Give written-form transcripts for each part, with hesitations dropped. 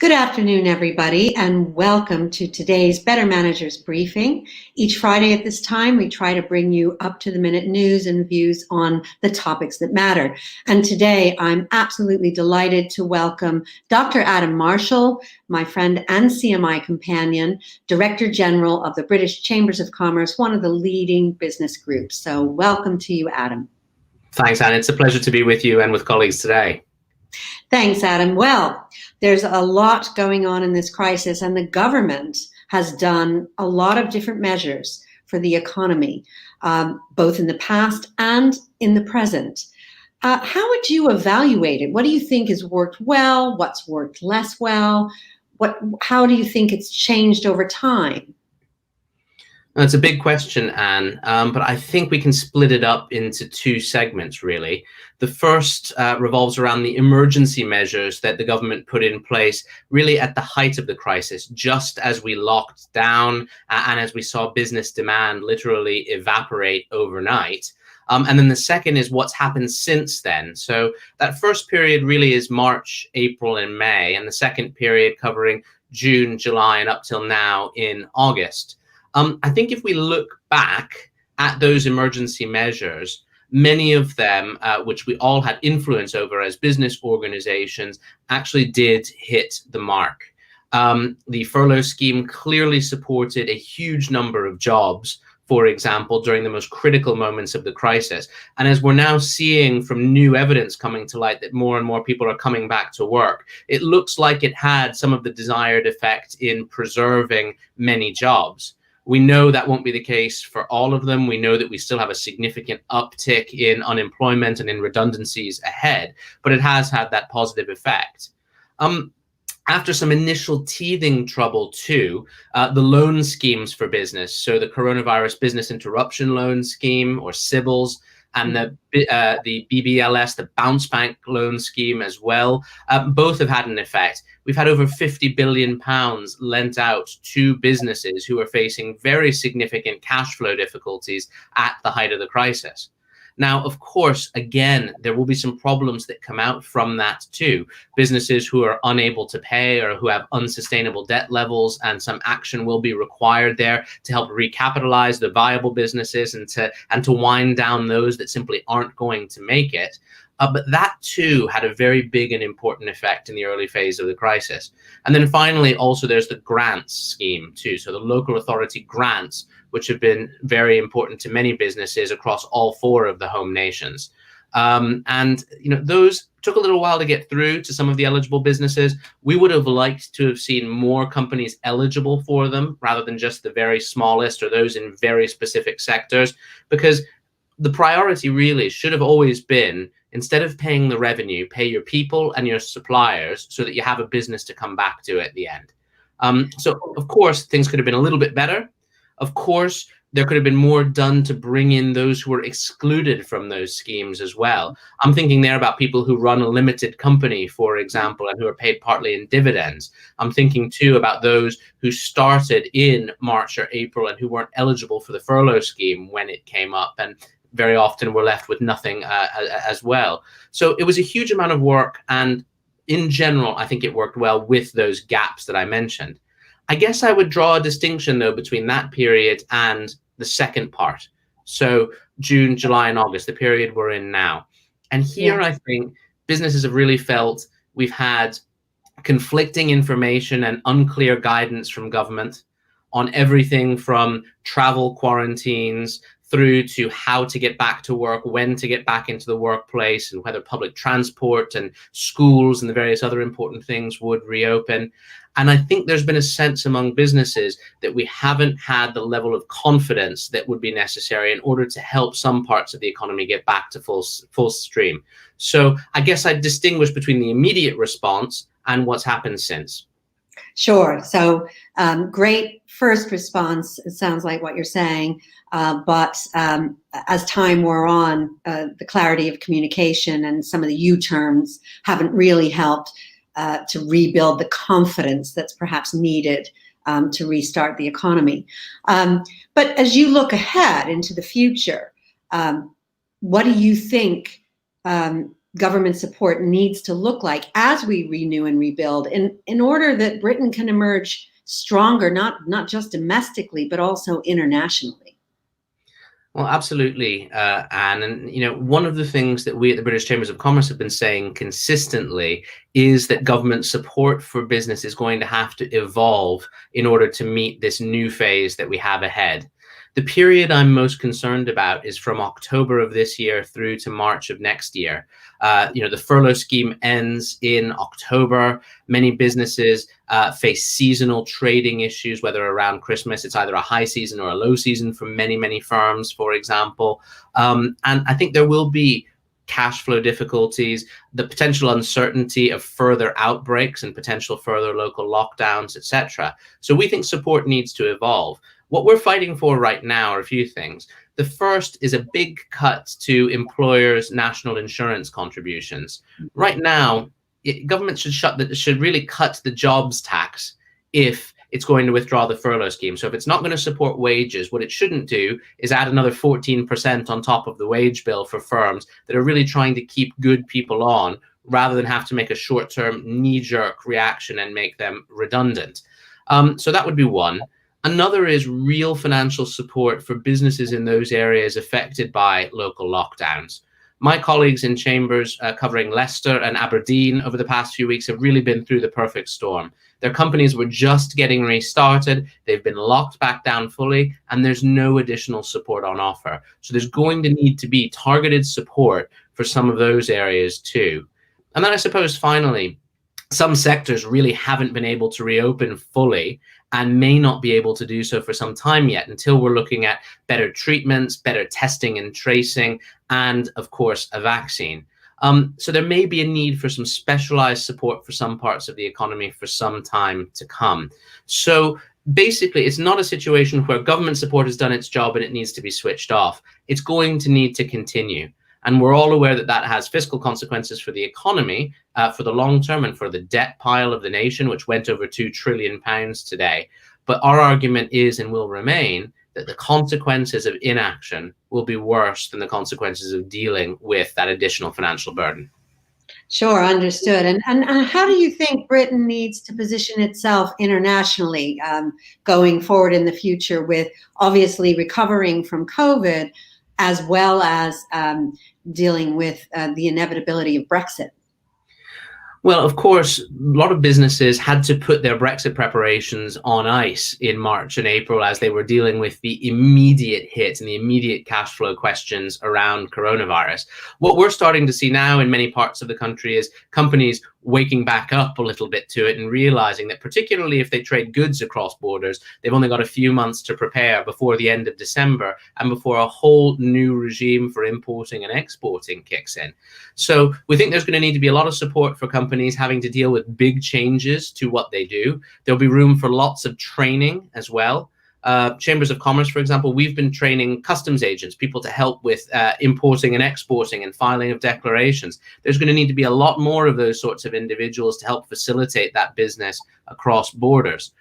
Good afternoon, everybody, and welcome to today's Better Managers Briefing. Each Friday at this time, we try to bring you up-to-the-minute news and views on the topics that matter. And today, I'm absolutely delighted to welcome Dr. Adam Marshall, my friend and CMI companion, Director General of the British Chambers of Commerce, one of the leading business groups. So welcome to you, Adam. Thanks, Anne. It's a pleasure to be with you and with colleagues today. Thanks, Adam. Well, there's a lot going on in this crisis, and the government has done a lot of different measures for the economy, both in the past and in the present. How would you evaluate it? What do you think has worked well? What's worked less well? How do you think it's changed over time? That's a big question, Anne, but I think we can split it up into two segments, really. The first revolves around the emergency measures that the government put in place really at the height of the crisis, just as we locked down and as we saw business demand literally evaporate overnight. And then the second is what's happened since then. So that first period really is March, April, and May, and the second period covering June, July, and up till now in August. I think if we look back at those emergency measures, many of them, which we all had influence over as business organizations, actually did hit the mark. The furlough scheme clearly supported a huge number of jobs, for example, during the most critical moments of the crisis. And as we're now seeing from new evidence coming to light that more and more people are coming back to work, it looks like it had some of the desired effect in preserving many jobs. We know that won't be the case for all of them. We know that we still have a significant uptick in unemployment and in redundancies ahead, but it has had that positive effect. After some initial teething trouble too, the loan schemes for business, so the Coronavirus Business Interruption Loan Scheme, or CBILS, and the BBLS, the Bounce Bank Loan Scheme as well, both have had an effect. We've had over £50 billion lent out to businesses who are facing very significant cash flow difficulties at the height of the crisis. Now, of course, again, there will be some problems that come out from that too. Businesses who are unable to pay or who have unsustainable debt levels, and some action will be required there to help recapitalize the viable businesses and to wind down those that simply aren't going to make it. But that too had a very big and important effect in the early phase of the crisis. And then finally, also there's the grants scheme too. So the local authority grants, which have been very important to many businesses across all four of the home nations. And those took a little while to get through to some of the eligible businesses. We would have liked to have seen more companies eligible for them rather than just the very smallest or those in very specific sectors, because the priority really should have always been, instead of paying the revenue, pay your people and your suppliers so that you have a business to come back to at the end. So, of course, things could have been a little bit better. Of course, there could have been more done to bring in those who were excluded from those schemes as well. I'm thinking there about people who run a limited company, for example, and who are paid partly in dividends. I'm thinking too about those who started in March or April and who weren't eligible for the furlough scheme when it came up, and very often we're left with nothing as well. So it was a huge amount of work, and in general, I think it worked well with those gaps that I mentioned. I guess I would draw a distinction, though, between that period and the second part. So June, July, and August, the period we're in now. And here, I think businesses have really felt we've had conflicting information and unclear guidance from government on everything from travel quarantines through to how to get back to work, when to get back into the workplace, and whether public transport and schools and the various other important things would reopen. And I think there's been a sense among businesses that we haven't had the level of confidence that would be necessary in order to help some parts of the economy get back to full stream. So I guess I'd distinguish between the immediate response and what's happened since. Sure. So great first response, it sounds like what you're saying. But as time wore on, the clarity of communication and some of the U-terms haven't really helped to rebuild the confidence that's perhaps needed to restart the economy. But as you look ahead into the future, what do you think government support needs to look like as we renew and rebuild in order that Britain can emerge stronger, not just domestically, but also internationally? Well, absolutely, Anne. And one of the things that we at the British Chambers of Commerce have been saying consistently is that government support for business is going to have to evolve in order to meet this new phase that we have ahead. The period I'm most concerned about is from October of this year through to March of next year. The furlough scheme ends in October. Many businesses face seasonal trading issues, whether around Christmas, it's either a high season or a low season for many, many firms, for example. And I think there will be cash flow difficulties, the potential uncertainty of further outbreaks and potential further local lockdowns, etc. So we think support needs to evolve. What we're fighting for right now are a few things. The first is a big cut to employers' national insurance contributions. Right now, government should really cut the jobs tax if it's going to withdraw the furlough scheme. So if it's not going to support wages, what it shouldn't do is add another 14% on top of the wage bill for firms that are really trying to keep good people on, rather than have to make a short-term knee-jerk reaction and make them redundant. So that would be one. Another is real financial support for businesses in those areas affected by local lockdowns. My colleagues in chambers covering Leicester and Aberdeen over the past few weeks have really been through the perfect storm. Their companies were just getting restarted, they've been locked back down fully, and there's no additional support on offer. So there's going to need to be targeted support for some of those areas too. And then I suppose finally, some sectors really haven't been able to reopen fully and may not be able to do so for some time yet, until we're looking at better treatments, better testing and tracing, and of course, a vaccine. So there may be a need for some specialized support for some parts of the economy for some time to come. So basically, it's not a situation where government support has done its job and it needs to be switched off. It's going to need to continue. And we're all aware that that has fiscal consequences for the economy, for the long term, and for the debt pile of the nation, which went over £2 trillion today. But our argument is and will remain that the consequences of inaction will be worse than the consequences of dealing with that additional financial burden. Sure, understood. And how do you think Britain needs to position itself internationally going forward in the future, with obviously recovering from COVID, as well as dealing with the inevitability of Brexit? Well, of course, a lot of businesses had to put their Brexit preparations on ice in March and April as they were dealing with the immediate hit and the immediate cash flow questions around coronavirus. What we're starting to see now in many parts of the country is companies waking back up a little bit to it and realizing that, particularly if they trade goods across borders, they've only got a few months to prepare before the end of December and before a whole new regime for importing and exporting kicks in. So we think there's going to need to be a lot of support for companies having to deal with big changes to what they do. There'll be room for lots of training as well. Chambers of Commerce, for example, we've been training customs agents, people to help with importing and exporting and filing of declarations. There's going to need to be a lot more of those sorts of individuals to help facilitate that business across borders.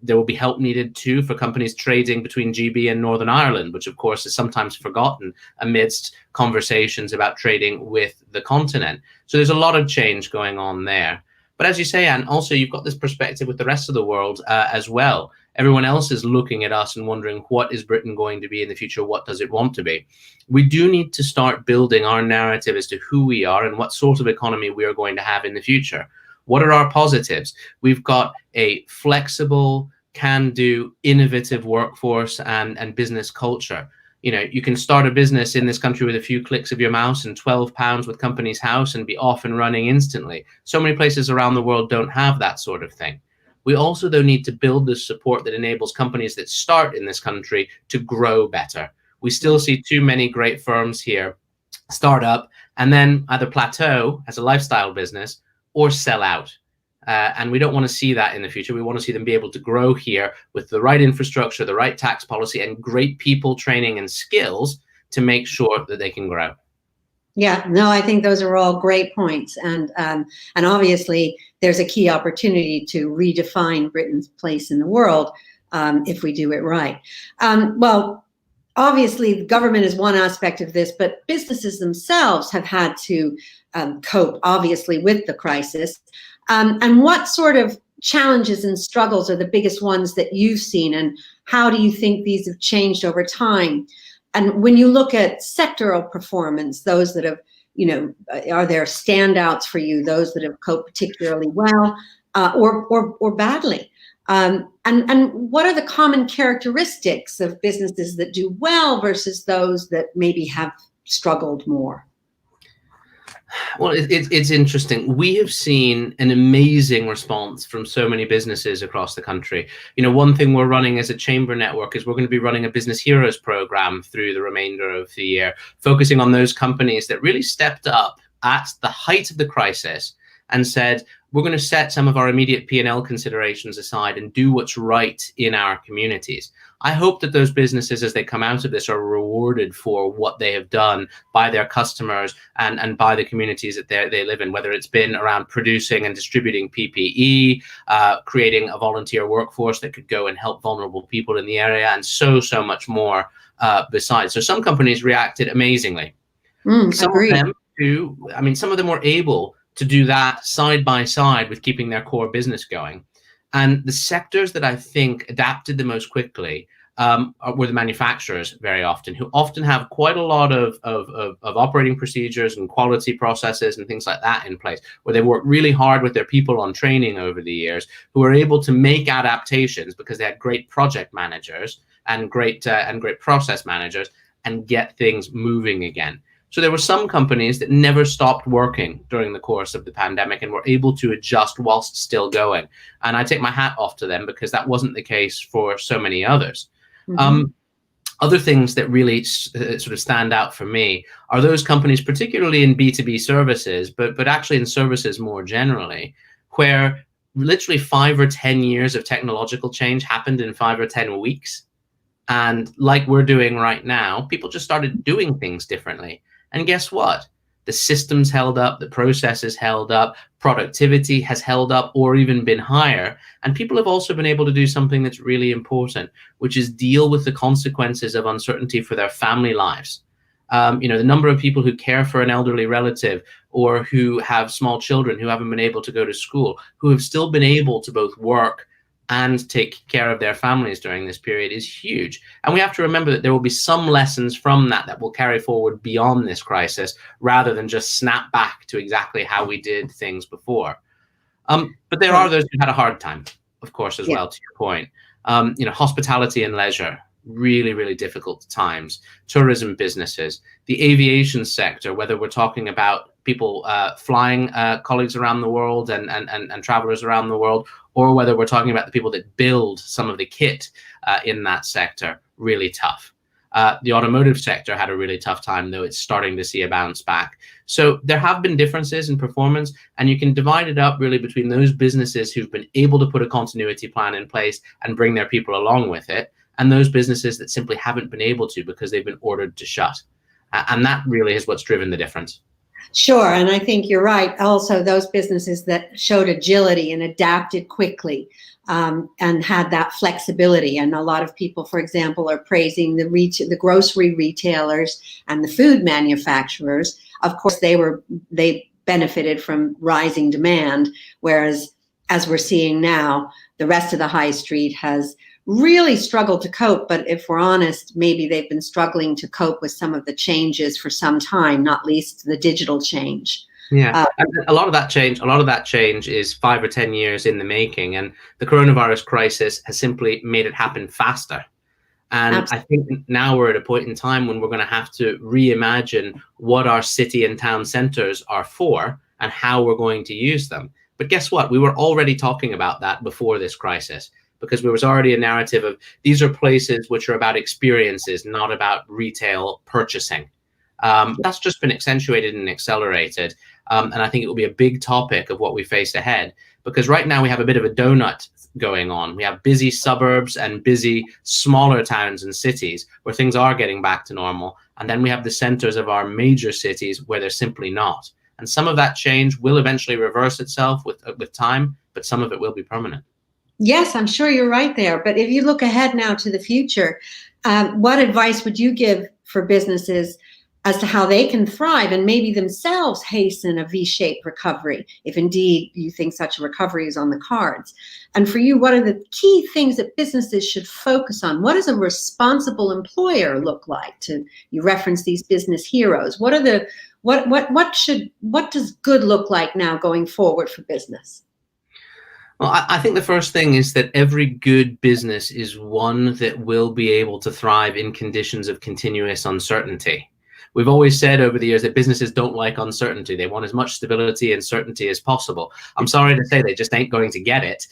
There will be help needed too for companies trading between GB and Northern Ireland, which of course is sometimes forgotten amidst conversations about trading with the continent. So there's a lot of change going on there. But as you say, Anne, also you've got this perspective with the rest of the world as well. Everyone else is looking at us and wondering, what is Britain going to be in the future? What does it want to be? We do need to start building our narrative as to who we are and what sort of economy we are going to have in the future. What are our positives? We've got a flexible, can-do, innovative workforce and business culture. You can start a business in this country with a few clicks of your mouse and £12 with Companies House and be off and running instantly. So many places around the world don't have that sort of thing. We also, though, need to build the support that enables companies that start in this country to grow better. We still see too many great firms here start up and then either plateau as a lifestyle business or sell out. And we don't want to see that in the future. We want to see them be able to grow here with the right infrastructure, the right tax policy, and great people training and skills to make sure that they can grow. Yeah, no, I think those are all great points. And obviously, there's a key opportunity to redefine Britain's place in the world if we do it right. Well, obviously, the government is one aspect of this, but businesses themselves have had to cope, obviously, with the crisis. And what sort of challenges and struggles are the biggest ones that you've seen, and how do you think these have changed over time? And when you look at sectoral performance, those that have, are there standouts for you, those that have coped particularly well or badly? And what are the common characteristics of businesses that do well versus those that maybe have struggled more? Well, it's interesting. We have seen an amazing response from so many businesses across the country. One thing we're running as a chamber network is we're going to be running a Business Heroes program through the remainder of the year, focusing on those companies that really stepped up at the height of the crisis and said, we're going to set some of our immediate P&L considerations aside and do what's right in our communities. I hope that those businesses, as they come out of this, are rewarded for what they have done by their customers and by the communities that they live in, whether it's been around producing and distributing PPE, creating a volunteer workforce that could go and help vulnerable people in the area, and so much more besides. So some companies reacted amazingly. Some of them too, some of them were able to do that side by side with keeping their core business going. And the sectors that I think adapted the most quickly were the manufacturers very often, who often have quite a lot of operating procedures and quality processes and things like that in place, where they work really hard with their people on training over the years, who are able to make adaptations because they had great project managers and great process managers and get things moving again. So there were some companies that never stopped working during the course of the pandemic and were able to adjust whilst still going. And I take my hat off to them because that wasn't the case for so many others. Mm-hmm. Other things that really sort of stand out for me are those companies, particularly in B2B services, but actually in services more generally, where literally 5 or 10 years of technological change happened in 5 or 10 weeks. And like we're doing right now, people just started doing things differently. And guess what? The systems held up, the processes held up, productivity has held up or even been higher. And people have also been able to do something that's really important, which is deal with the consequences of uncertainty for their family lives. The number of people who care for an elderly relative or who have small children who haven't been able to go to school, who have still been able to both work and take care of their families during this period is huge. And we have to remember that there will be some lessons from that will carry forward beyond this crisis, rather than just snap back to exactly how we did things before. But there are those who had a hard time, of course, as well, to your point. Hospitality and leisure, really, really difficult times. Tourism businesses, the aviation sector, whether we're talking about people flying colleagues around the world and travelers around the world, or whether we're talking about the people that build some of the kit in that sector, really tough. The automotive sector had a really tough time, though it's starting to see a bounce back. So there have been differences in performance, and you can divide it up really between those businesses who've been able to put a continuity plan in place and bring their people along with it, and those businesses that simply haven't been able to because they've been ordered to shut. And that really is what's driven the difference. Sure, and I think you're right. Also, those businesses that showed agility and adapted quickly and had that flexibility. And a lot of people, for example, are praising the grocery retailers and the food manufacturers. Of course, they benefited from rising demand, whereas, as we're seeing now, the rest of the high street has really struggled to cope. But if we're honest, maybe they've been struggling to cope with some of the changes for some time, not least the digital change. Yeah, and a lot of that change is 5 or 10 years in the making, and the coronavirus crisis has simply made it happen faster. And absolutely. I think now we're at a point in time when we're going to have to reimagine what our city and town centers are for and how we're going to use them. But guess what? We were already talking about that before this crisis, because there was already a narrative of these are places which are about experiences, not about retail purchasing. That's just been accentuated and accelerated. And I think it will be a big topic of what we face ahead, because right now we have a bit of a donut going on. We have busy suburbs and busy smaller towns and cities where things are getting back to normal. And then we have the centers of our major cities where they're simply not. And some of that change will eventually reverse itself with time, but some of it will be permanent. Yes, I'm sure you're right there. But if you look ahead now to the future, what advice would you give for businesses as to how they can thrive and maybe themselves hasten a V-shaped recovery, if indeed you think such a recovery is on the cards? And for you, what are the key things that businesses should focus on? What does a responsible employer look like? You reference these business heroes. What does good look like now going forward for business? Well, I think the first thing is that every good business is one that will be able to thrive in conditions of continuous uncertainty. We've always said over the years that businesses don't like uncertainty. They want as much stability and certainty as possible. I'm sorry to say they just ain't going to get it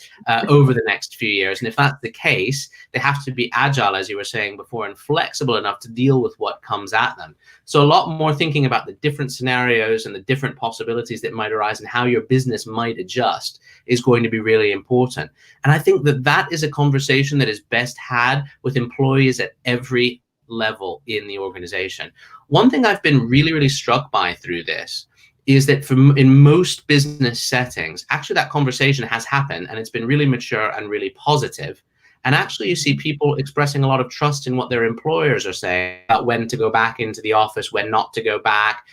over the next few years. And if that's the case, they have to be agile, as you were saying before, and flexible enough to deal with what comes at them. So a lot more thinking about the different scenarios and the different possibilities that might arise and how your business might adjust is going to be really important. And I think that that is a conversation that is best had with employees at every level in the organization. One thing I've been really, really struck by through this is that in most business settings, actually that conversation has happened and it's been really mature and really positive. And actually you see people expressing a lot of trust in what their employers are saying about when to go back into the office, when not to go back,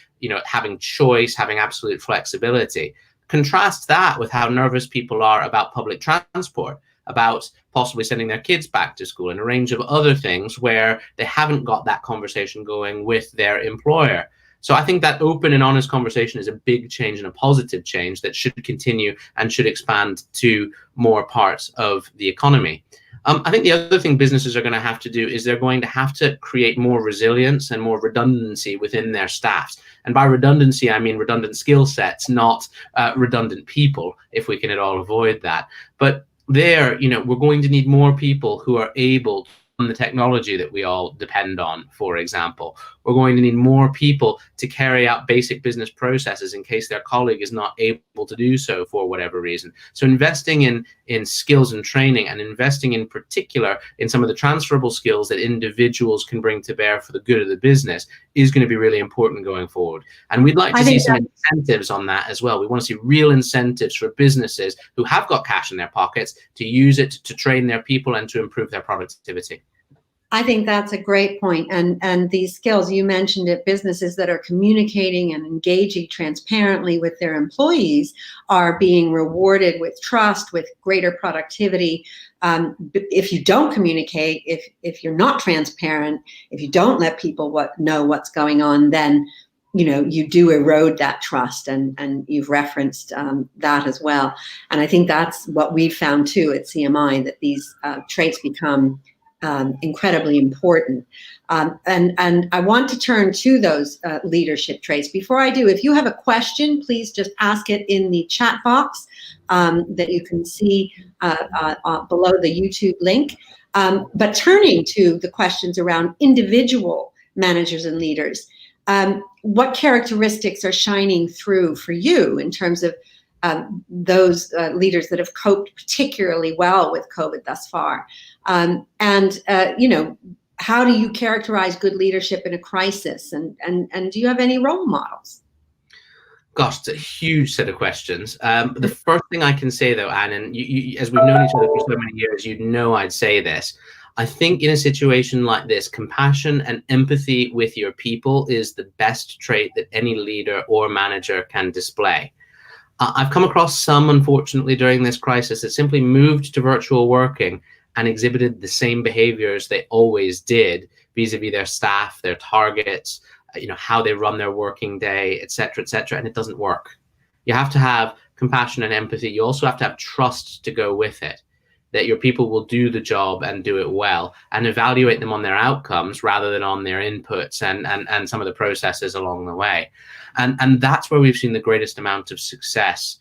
having choice, having absolute flexibility. Contrast that with how nervous people are about public transport, about possibly sending their kids back to school and a range of other things where they haven't got that conversation going with their employer. So I think that open and honest conversation is a big change and a positive change that should continue and should expand to more parts of the economy. I think the other thing businesses are going to have to do is they're going to have to create more resilience and more redundancy within their staffs. And by redundancy, I mean redundant skill sets, not redundant people, if we can at all avoid that. But there, we're going to need more people who are able to run the technology that we all depend on, for example. We're going to need more people to carry out basic business processes in case their colleague is not able to do so for whatever reason. So investing in skills and training, and investing in particular in some of the transferable skills that individuals can bring to bear for the good of the business is going to be really important going forward. And we'd like to see some incentives on that as well. We want to see real incentives for businesses who have got cash in their pockets to use it to train their people and to improve their productivity. I think that's a great point. And these skills, you mentioned it, businesses that are communicating and engaging transparently with their employees are being rewarded with trust, with greater productivity. If you don't communicate, if you're not transparent, if you don't let people know what's going on, then you do erode that trust, and you've referenced that as well. And I think that's what we've found too at CMI, that these traits become incredibly important. And I want to turn to those leadership traits. Before I do, if you have a question, please just ask it in the chat box that you can see below the YouTube link. But turning to the questions around individual managers and leaders, what characteristics are shining through for you in terms of those leaders that have coped particularly well with COVID thus far? How do you characterize good leadership in a crisis? And do you have any role models? Gosh, it's a huge set of questions. The first thing I can say, though, Anne, and you, as we've known each other for so many years, I'd say this. I think in a situation like this, compassion and empathy with your people is the best trait that any leader or manager can display. I've come across some, unfortunately, during this crisis that simply moved to virtual working and exhibited the same behaviors they always did vis-a-vis their staff, their targets, how they run their working day, et cetera, and it doesn't work. You have to have compassion and empathy. You also have to have trust to go with it, that your people will do the job and do it well, and evaluate them on their outcomes rather than on their inputs and some of the processes along the way. And that's where we've seen the greatest amount of success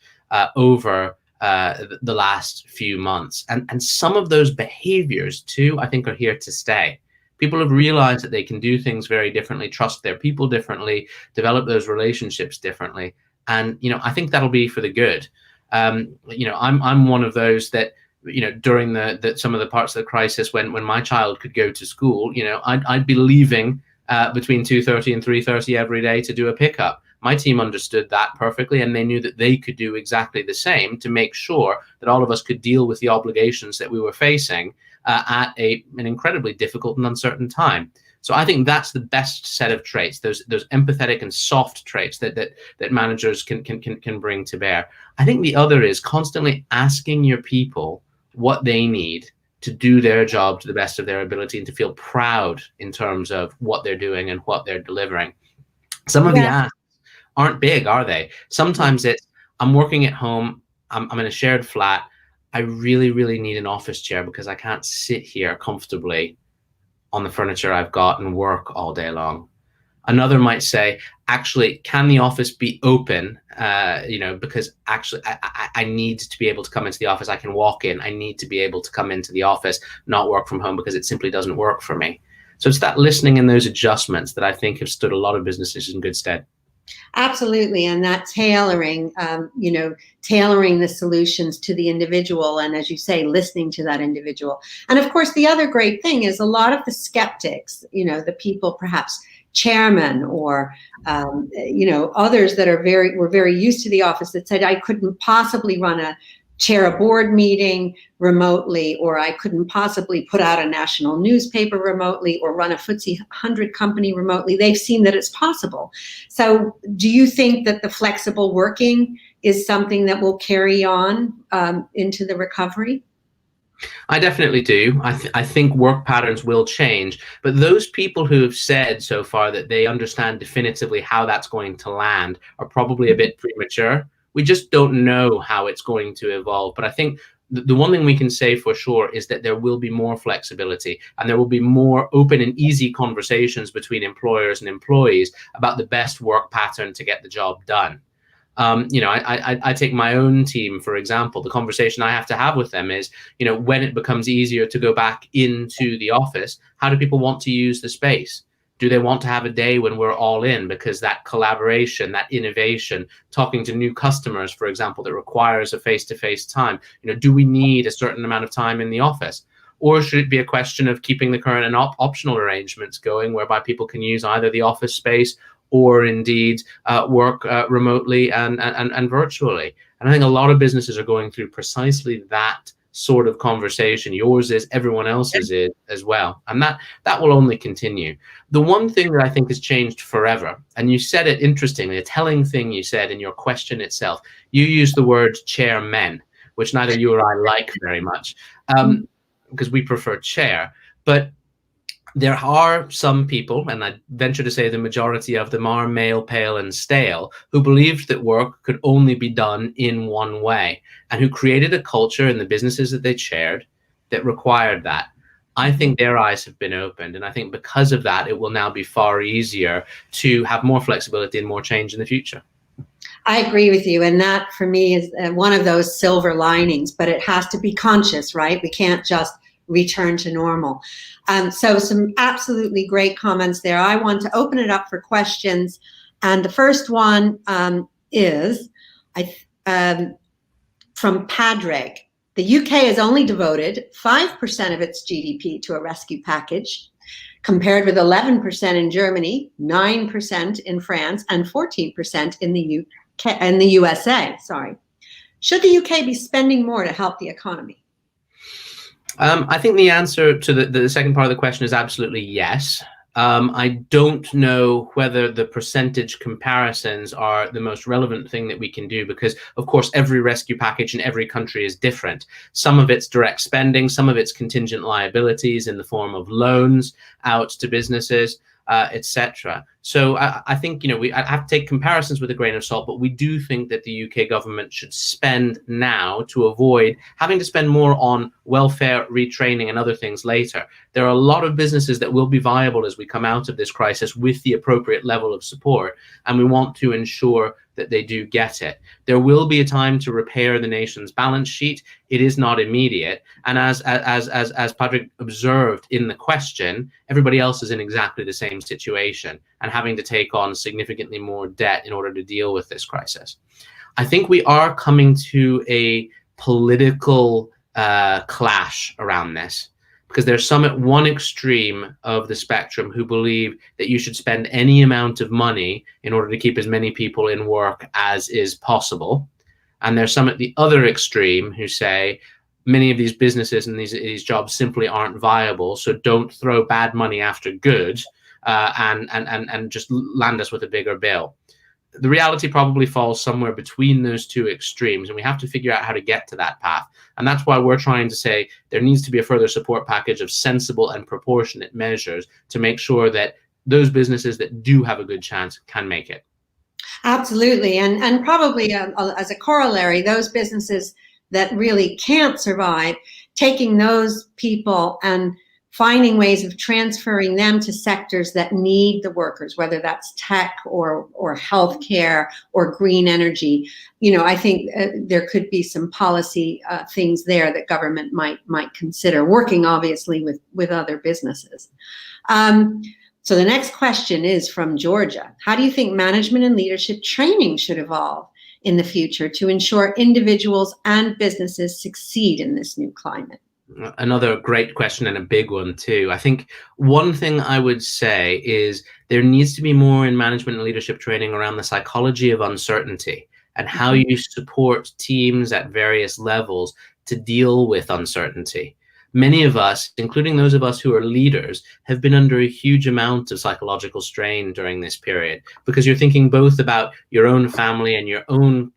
over the last few months. And some of those behaviors too, I think, are here to stay. People have realized that they can do things very differently, trust their people differently, develop those relationships differently. And, I think that'll be for the good. I'm one of those that, during some of the parts of the crisis when my child could go to school, I'd be leaving between 2:30 and 3:30 every day to do a pickup. My team understood that perfectly, and they knew that they could do exactly the same to make sure that all of us could deal with the obligations that we were facing at an incredibly difficult and uncertain time. So I think that's the best set of traits, those empathetic and soft traits that managers can bring to bear. I think the other is constantly asking your people what they need to do their job to the best of their ability and to feel proud in terms of what they're doing and what they're delivering. Some of the asks aren't big, are they? Sometimes it's, I'm working at home, I'm in a shared flat, I really, really need an office chair because I can't sit here comfortably on the furniture I've got and work all day long. Another might say, actually, can the office be open? Because actually I need to be able to come into the office. I can walk in. I need to be able to come into the office, not work from home because it simply doesn't work for me. So it's that listening and those adjustments that I think have stood a lot of businesses in good stead. Absolutely, and that tailoring, tailoring the solutions to the individual, and as you say, listening to that individual. And of course, the other great thing is a lot of the skeptics, the people, perhaps chairmen or others that were very used to the office, that said, I couldn't possibly chair a board meeting remotely, or I couldn't possibly put out a national newspaper remotely or run a FTSE 100 company remotely. They've seen that it's possible. So do you think that the flexible working is something that will carry on into the recovery? I definitely do. I think work patterns will change, but those people who have said so far that they understand definitively how that's going to land are probably a bit premature. We just don't know how it's going to evolve. But I think the one thing we can say for sure is that there will be more flexibility and there will be more open and easy conversations between employers and employees about the best work pattern to get the job done. I take my own team, for example. The conversation I have to have with them is, when it becomes easier to go back into the office, how do people want to use the space? Do they want to have a day when we're all in, because that collaboration, that innovation, talking to new customers, for example, that requires a face-to-face time, do we need a certain amount of time in the office? Or should it be a question of keeping the current and optional arrangements going, whereby people can use either the office space or indeed work remotely and virtually? And I think a lot of businesses are going through precisely that sort of conversation. Yours is, everyone else's is as well. And that will only continue. The one thing that I think has changed forever, and you said it interestingly, a telling thing you said in your question itself, you used the word chairmen, which neither you or I like very much, because we prefer chair. But there are some people, and I venture to say the majority of them are male, pale, and stale, who believed that work could only be done in one way, and who created a culture in the businesses that they chaired that required that. I think their eyes have been opened, and I think because of that, it will now be far easier to have more flexibility and more change in the future. I agree with you, and that for me is one of those silver linings, but it has to be conscious, right? We can't just return to normal. So some absolutely great comments there. I want to open it up for questions. And the first one is from Padraig. The UK has only devoted 5% of its GDP to a rescue package, compared with 11% in Germany, 9% in France, and 14% in the UK and the USA. Sorry. Should the UK be spending more to help the economy? I think the answer to the second part of the question is absolutely yes. I don't know whether the percentage comparisons are the most relevant thing that we can do, because, of course, every rescue package in every country is different. Some of it's direct spending, some of it's contingent liabilities in the form of loans out to businesses, etc. So I think, I have to take comparisons with a grain of salt, but we do think that the UK government should spend now to avoid having to spend more on welfare, retraining, and other things later. There are a lot of businesses that will be viable as we come out of this crisis with the appropriate level of support, and we want to ensure that they do get it. There will be a time to repair the nation's balance sheet. It is not immediate. And as Patrick observed in the question, everybody else is in exactly the same situation and having to take on significantly more debt in order to deal with this crisis. I think we are coming to a political clash around this, because there's some at one extreme of the spectrum who believe that you should spend any amount of money in order to keep as many people in work as is possible. And there's some at the other extreme who say many of these businesses and these jobs simply aren't viable, so don't throw bad money after good and just land us with a bigger bill. The reality probably falls somewhere between those two extremes, and we have to figure out how to get to that path. And that's why we're trying to say there needs to be a further support package of sensible and proportionate measures to make sure that those businesses that do have a good chance can make it. Absolutely. And probably as a corollary, those businesses that really can't survive, taking those people and finding ways of transferring them to sectors that need the workers, whether that's tech or healthcare or green energy. I think there could be some policy things there that government might consider, working obviously with other businesses. So the next question is from Georgia. How do you think management and leadership training should evolve in the future to ensure individuals and businesses succeed in this new climate? Another great question, and a big one too. I think one thing I would say is there needs to be more in management and leadership training around the psychology of uncertainty and how you support teams at various levels to deal with uncertainty. Many of us, including those of us who are leaders, have been under a huge amount of psychological strain during this period, because you're thinking both about your own family and your own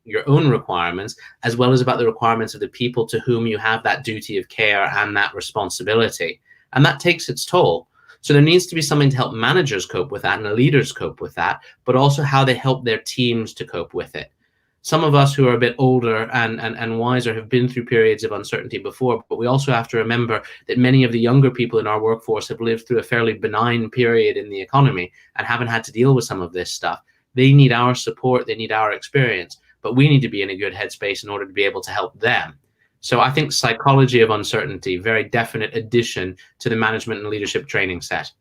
requirements, as well as about the requirements of the people to whom you have that duty of care and that responsibility. And that takes its toll. So there needs to be something to help managers cope with that and leaders cope with that, but also how they help their teams to cope with it. Some of us who are a bit older and wiser have been through periods of uncertainty before, but we also have to remember that many of the younger people in our workforce have lived through a fairly benign period in the economy and haven't had to deal with some of this stuff. They need our support, they need our experience, but we need to be in a good headspace in order to be able to help them. So I think psychology of uncertainty, very definite addition to the management and leadership training set.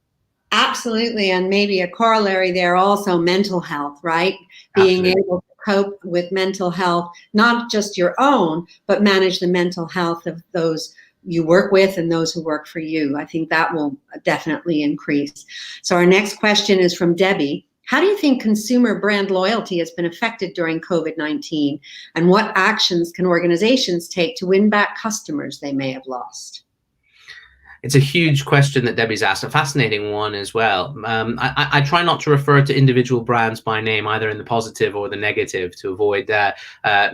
Absolutely. And maybe a corollary there also, mental health, right? Being able to cope with mental health, not just your own, but manage the mental health of those you work with and those who work for you. I think that will definitely increase. So our next question is from Debbie. How do you think consumer brand loyalty has been affected during COVID-19? And what actions can organizations take to win back customers they may have lost? It's a huge question that Debbie's asked, a fascinating one as well. I try not to refer to individual brands by name, either in the positive or the negative, to avoid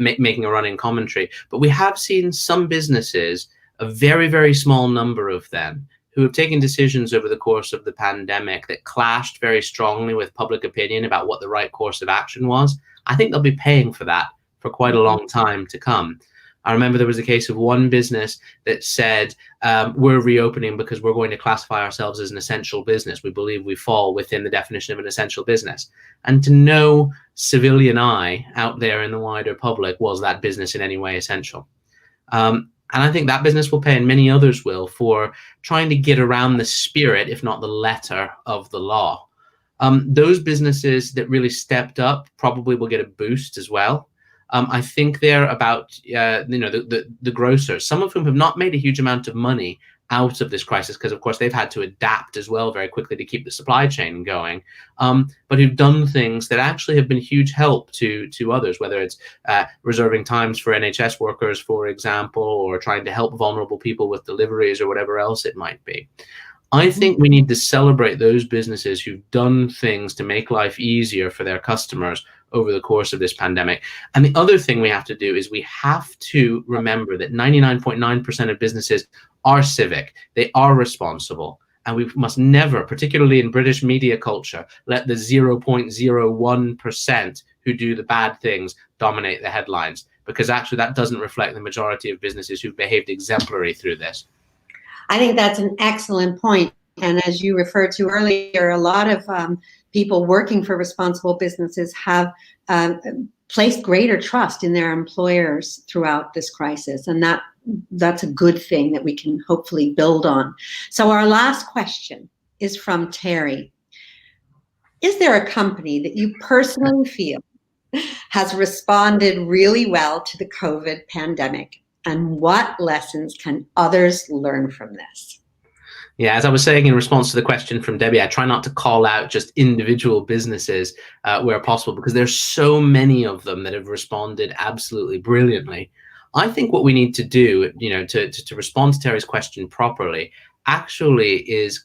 making a running commentary. But we have seen some businesses, a very, very small number of them, who have taken decisions over the course of the pandemic that clashed very strongly with public opinion about what the right course of action was. I think they'll be paying for that for quite a long time to come. I remember there was a case of one business that said, we're reopening because we're going to classify ourselves as an essential business. We believe we fall within the definition of an essential business. And to no civilian eye out there in the wider public, was that business in any way essential? And I think that business will pay, and many others will, for trying to get around the spirit, if not the letter, of the law. Those businesses that really stepped up probably will get a boost as well. I think they're about, the grocers, some of whom have not made a huge amount of money out of this crisis, because of course they've had to adapt as well very quickly to keep the supply chain going, but who've done things that actually have been huge help to others, whether it's reserving times for NHS workers, for example, or trying to help vulnerable people with deliveries or whatever else it might be. I think we need to celebrate those businesses who've done things to make life easier for their customers over the course of this pandemic. And the other thing we have to do is we have to remember that 99.9% of businesses are civic, they are responsible, and we must never, particularly in British media culture, let the 0.01% who do the bad things dominate the headlines, because actually that doesn't reflect the majority of businesses who've behaved exemplary through this. I think that's an excellent point. And as you referred to earlier, a lot of people working for responsible businesses have placed greater trust in their employers throughout this crisis. And that's a good thing that we can hopefully build on. So our last question is from Terry. Is there a company that you personally feel has responded really well to the COVID pandemic? And what lessons can others learn from this? Yeah, as I was saying in response to the question from Debbie, I try not to call out just individual businesses where possible, because there's so many of them that have responded absolutely brilliantly. I think what we need to do, to respond to Terry's question properly, actually is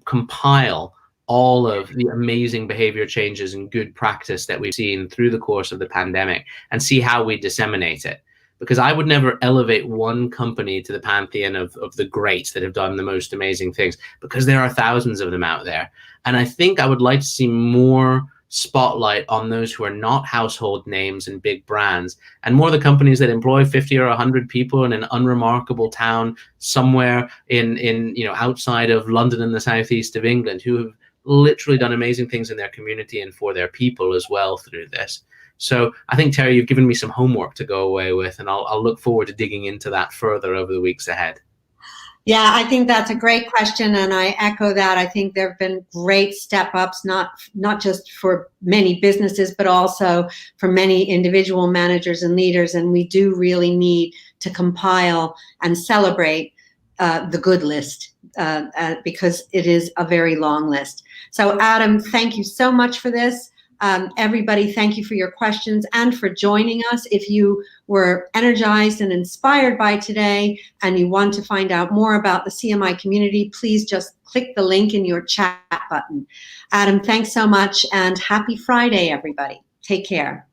compile all of the amazing behavior changes and good practice that we've seen through the course of the pandemic and see how we disseminate it. Because I would never elevate one company to the pantheon of the greats that have done the most amazing things, because there are thousands of them out there. And I think I would like to see more spotlight on those who are not household names and big brands, and more the companies that employ 50 or 100 people in an unremarkable town somewhere in outside of London and the southeast of England, who have literally done amazing things in their community and for their people as well through this. So I think, Terry, you've given me some homework to go away with, and I'll look forward to digging into that further over the weeks ahead. Yeah, I think that's a great question, and I echo that. I think there have been great step-ups, not just for many businesses, but also for many individual managers and leaders, and we do really need to compile and celebrate the good list because it is a very long list. So, Adam, thank you so much for this. Everybody, thank you for your questions and for joining us. If you were energized and inspired by today and you want to find out more about the CMI community, please just click the link in your chat button. Adam, thanks so much, and happy Friday, everybody. Take care.